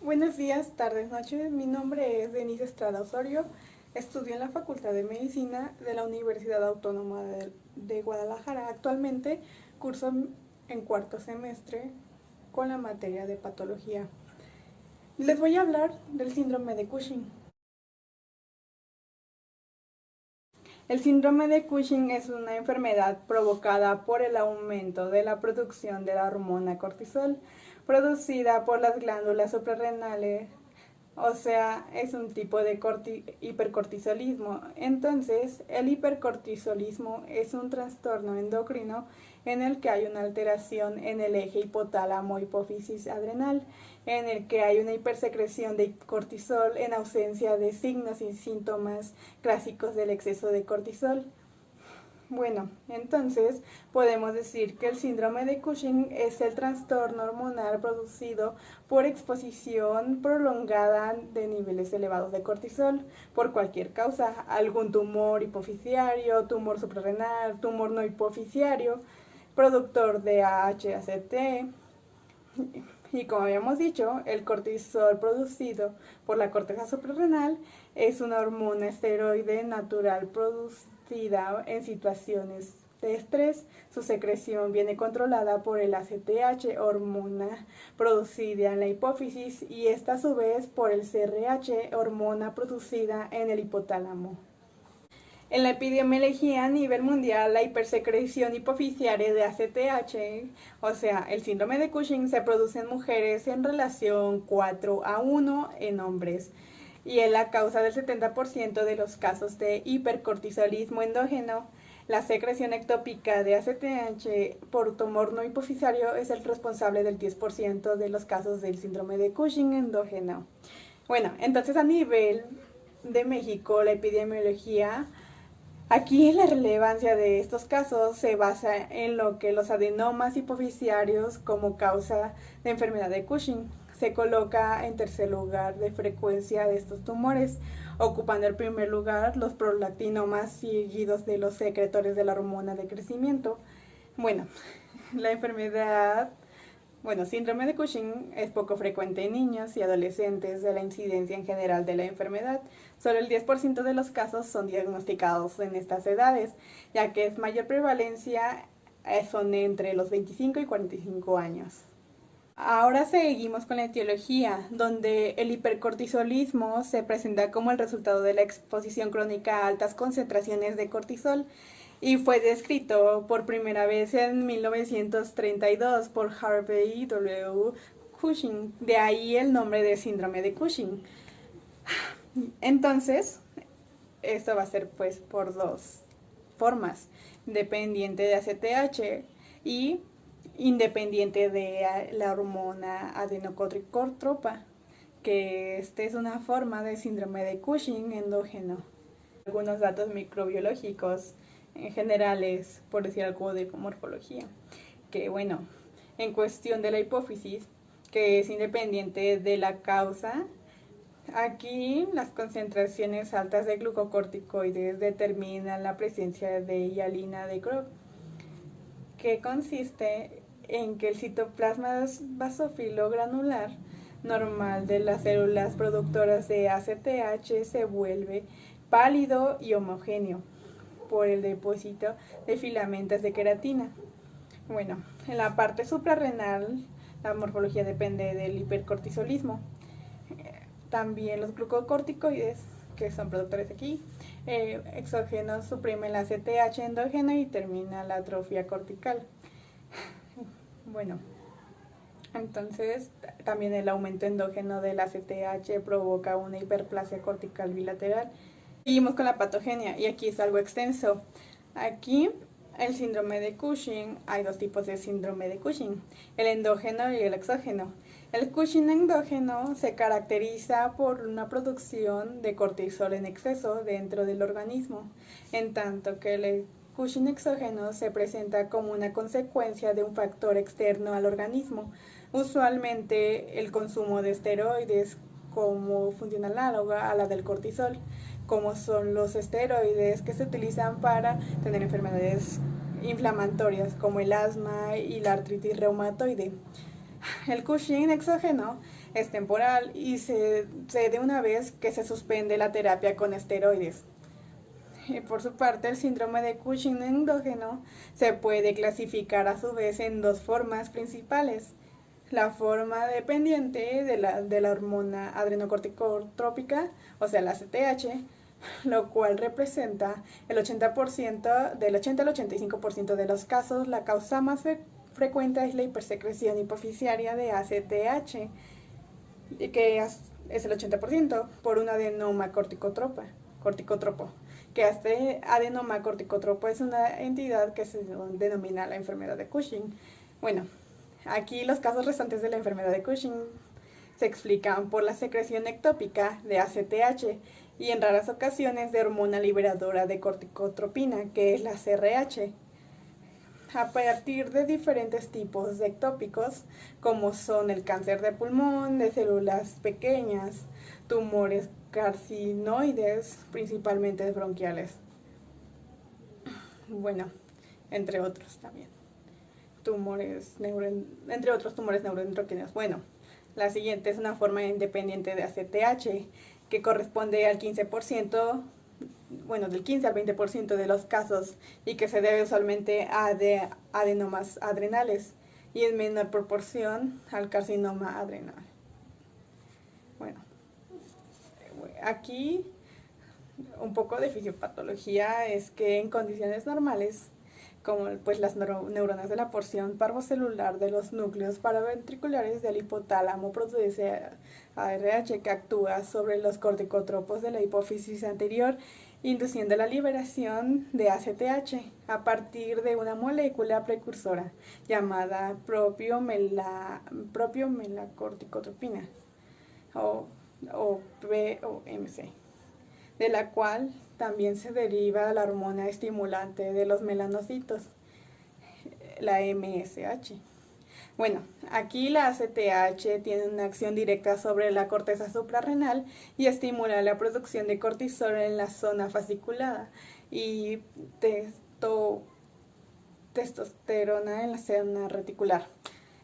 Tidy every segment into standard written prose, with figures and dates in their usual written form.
Buenos días, tardes, noches. Mi nombre es Denise Estrada Osorio. Estudio en la Facultad de Medicina de la Universidad Autónoma de Guadalajara. Actualmente curso en cuarto semestre con la materia de patología. Les voy a hablar del síndrome de Cushing. El síndrome de Cushing es una enfermedad provocada por el aumento de la producción de la hormona cortisol, producida por las glándulas suprarrenales. O sea, es un tipo de hipercortisolismo. Entonces, el hipercortisolismo es un trastorno endocrino en el que hay una alteración en el eje hipotálamo-hipófisis adrenal, en el que hay una hipersecreción de cortisol en ausencia de signos y síntomas clásicos del exceso de cortisol. Bueno, entonces podemos decir que el síndrome de Cushing es el trastorno hormonal producido por exposición prolongada de niveles elevados de cortisol por cualquier causa, algún tumor hipofisiario, tumor suprarrenal, tumor no hipofisiario, productor de AHACT. Y como habíamos dicho, el cortisol producido por la corteza suprarrenal es una hormona esteroide natural producida en situaciones de estrés. Su secreción viene controlada por el ACTH, hormona producida en la hipófisis, y esta a su vez por el CRH, hormona producida en el hipotálamo. En la epidemiología a nivel mundial, la hipersecreción hipofisiaria de ACTH, o sea, el síndrome de Cushing, se produce en mujeres en relación 4:1 en hombres y es la causa del 70% de los casos de hipercortisolismo endógeno. La secreción ectópica de ACTH por tumor no hipofisario es el responsable del 10% de los casos del síndrome de Cushing endógeno. Bueno, entonces a nivel de México, la epidemiología, aquí la relevancia de estos casos se basa en lo que los adenomas hipofisiarios como causa de enfermedad de Cushing. Se coloca en tercer lugar de frecuencia de estos tumores, ocupando el primer lugar los prolactinomas seguidos de los secretores de la hormona de crecimiento. Bueno, la enfermedad síndrome de Cushing es poco frecuente en niños y adolescentes de la incidencia en general de la enfermedad. Solo el 10% de los casos son diagnosticados en estas edades, ya que es mayor prevalencia son entre los 25 y 45 años. Ahora seguimos con la etiología, donde el hipercortisolismo se presenta como el resultado de la exposición crónica a altas concentraciones de cortisol y fue descrito por primera vez en 1932 por Harvey W. Cushing, de ahí el nombre de síndrome de Cushing. Entonces, esto va a ser pues por dos formas, dependiente de ACTH y independiente de la hormona adenocorticotropa, que esta es una forma de síndrome de Cushing endógeno. Algunos datos microbiológicos en generales, por decir algo de morfología, que bueno, en cuestión de la hipófisis, que es independiente de la causa, aquí las concentraciones altas de glucocorticoides determinan la presencia de hialina de Krog, que consiste en que el citoplasma basófilo granular normal de las células productoras de ACTH se vuelve pálido y homogéneo por el depósito de filamentos de queratina. Bueno, en la parte suprarrenal la morfología depende del hipercortisolismo. También los glucocorticoides, que son productores aquí, exógenos, suprimen la ACTH endógeno y termina la atrofia cortical. Bueno, entonces también el aumento endógeno del ACTH provoca una hiperplasia cortical bilateral. Seguimos con la patogenia y aquí es algo extenso. Aquí el síndrome de Cushing, hay dos tipos de síndrome de Cushing, el endógeno y el exógeno. El Cushing endógeno se caracteriza por una producción de cortisol en exceso dentro del organismo, en tanto que el Cushing exógeno se presenta como una consecuencia de un factor externo al organismo, usualmente el consumo de esteroides como función análoga a la del cortisol, como son los esteroides que se utilizan para tener enfermedades inflamatorias como el asma y la artritis reumatoide. El Cushing exógeno es temporal y se de una vez que se suspende la terapia con esteroides. Por su parte, el síndrome de Cushing endógeno se puede clasificar a su vez en dos formas principales. La forma dependiente de la hormona adrenocorticotrópica, o sea, la ACTH, lo cual representa el 80%, del 80 al 85% de los casos. La causa más frecuente es la hipersecreción hipofisiaria de ACTH, que es el 80%, por un adenoma corticotropo, que este adenoma corticotropo es una entidad que se denomina la enfermedad de Cushing. Bueno, aquí los casos restantes de la enfermedad de Cushing se explican por la secreción ectópica de ACTH y en raras ocasiones de hormona liberadora de corticotropina, que es la CRH, a partir de diferentes tipos de ectópicos, como son el cáncer de pulmón, de células pequeñas, tumores carcinoides, principalmente bronquiales. Bueno, entre otros también. Entre otros tumores neuroendocrinos. Bueno, la siguiente es una forma independiente de ACTH, que corresponde al 15%, bueno, del 15 al 20% de los casos, y que se debe usualmente a adenomas adrenales y en menor proporción al carcinoma adrenal. Bueno, aquí un poco de fisiopatología es que en condiciones normales, como pues las neuronas de la porción parvocelular de los núcleos paraventriculares del hipotálamo produce ARH que actúa sobre los corticotropos de la hipófisis anterior, induciendo la liberación de ACTH a partir de una molécula precursora llamada propiomelacorticotropina o POMC, de la cual también se deriva la hormona estimulante de los melanocitos, la MSH. Bueno, aquí la ACTH tiene una acción directa sobre la corteza suprarrenal y estimula la producción de cortisol en la zona fasciculada y testosterona en la zona reticular.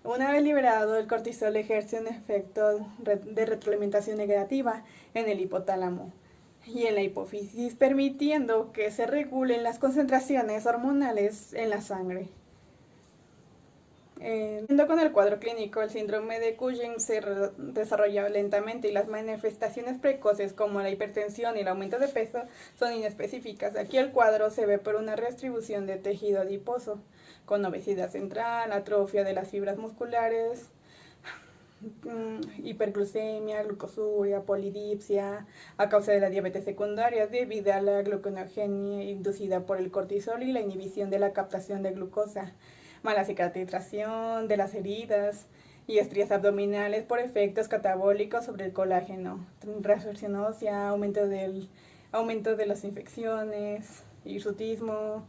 Una vez liberado, el cortisol ejerce un efecto de retroalimentación negativa en el hipotálamo y en la hipófisis, permitiendo que se regulen las concentraciones hormonales en la sangre. Con el cuadro clínico, el síndrome de Cushing se desarrolla lentamente y las manifestaciones precoces como la hipertensión y el aumento de peso son inespecíficas. Aquí el cuadro se ve por una redistribución de tejido adiposo, con obesidad central, atrofia de las fibras musculares, hiperglucemia, glucosuria, polidipsia, a causa de la diabetes secundaria debido a la gluconeogenia inducida por el cortisol y la inhibición de la captación de glucosa, mala cicatrización de las heridas y estrías abdominales por efectos catabólicos sobre el colágeno, reabsorción ósea, aumento de las infecciones, hirsutismo,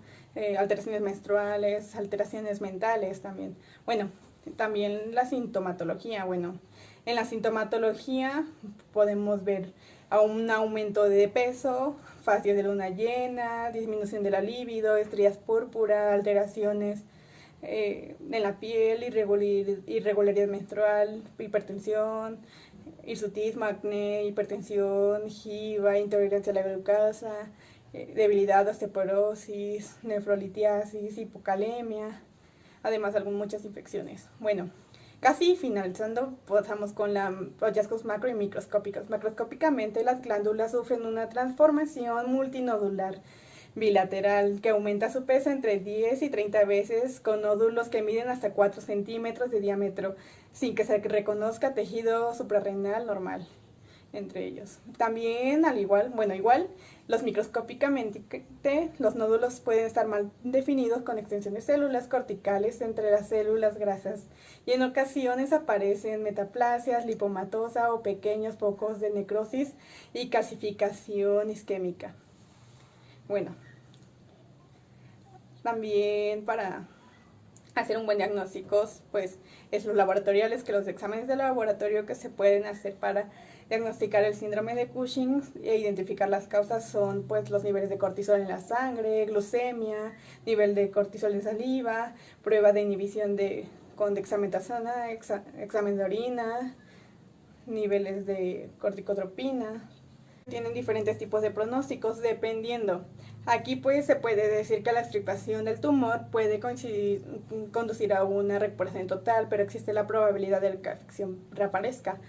alteraciones menstruales, alteraciones mentales también. Bueno, también la sintomatología. Bueno, en la sintomatología podemos ver un aumento de peso, fases de luna llena, disminución de la libido, estrías púrpura, alteraciones en la piel, irregularidad menstrual, hipertensión, hirsutismo, acné, hipertensión, jiba, intolerancia a la glucosa, debilidad, osteoporosis, nefrolitiasis, hipocalemia, además de muchas infecciones. Bueno, casi finalizando, pasamos con los hallazgos macro y microscópicos. Macroscópicamente, las glándulas sufren una transformación multinodular bilateral que aumenta su peso entre 10 y 30 veces, con nódulos que miden hasta 4 centímetros de diámetro, sin que se reconozca tejido suprarrenal normal entre ellos. También, igual, los microscópicamente, los nódulos pueden estar mal definidos con extensiones de células corticales entre las células grasas y en ocasiones aparecen metaplasias, lipomatosa o pequeños focos de necrosis y calcificación isquémica. Bueno, también para hacer un buen diagnóstico, pues es los laboratoriales, que los exámenes de laboratorio que se pueden hacer para diagnosticar el síndrome de Cushing e identificar las causas son pues los niveles de cortisol en la sangre, glucemia, nivel de cortisol en saliva, prueba de inhibición con dexametasona, examen de orina, niveles de corticotropina. Tienen diferentes tipos de pronósticos dependiendo. Aquí pues se puede decir que la extirpación del tumor puede conducir a una recuperación total, pero existe la probabilidad de que la afección reaparezca.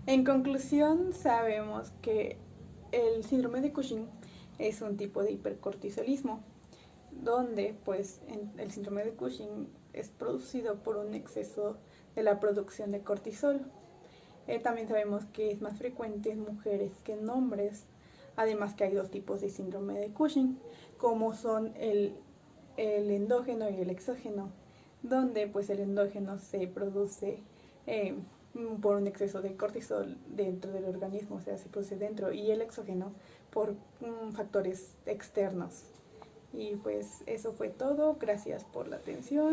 En conclusión, sabemos que el síndrome de Cushing es un tipo de hipercortisolismo, donde pues el síndrome de Cushing es producido por un exceso de la producción de cortisol. También sabemos que es más frecuente en mujeres que en hombres, además que hay dos tipos de síndrome de Cushing, como son el endógeno y el exógeno, donde pues el endógeno se produce por un exceso de cortisol dentro del organismo, o sea, se produce dentro, y el exógeno por factores externos. Y pues eso fue todo, gracias por la atención.